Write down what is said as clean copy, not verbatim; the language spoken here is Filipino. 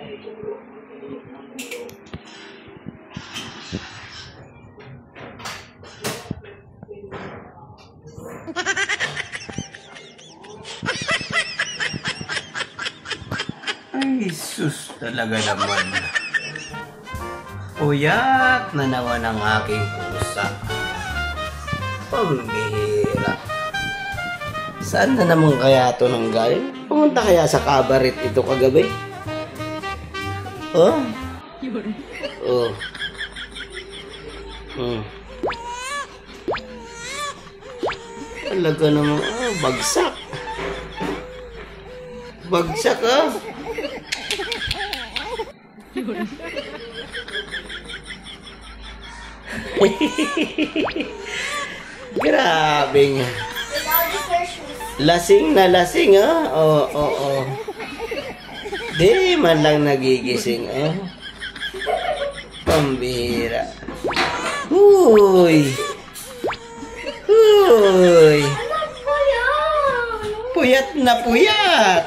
Ay, sus talaga naman. Puyat na naman ang aking pusa. Pambihira. Saan na naman kaya ito nang galing? Pumunta kaya sa kabaret ito kagabi? Oh? Oh. Talaga naman, bagsak. Bagsak, ah. Grabe nga. Lasing na lasing, ah. Oo. Di man lang nagigising, ah. Pambihira. Huy. Puyat na puyat.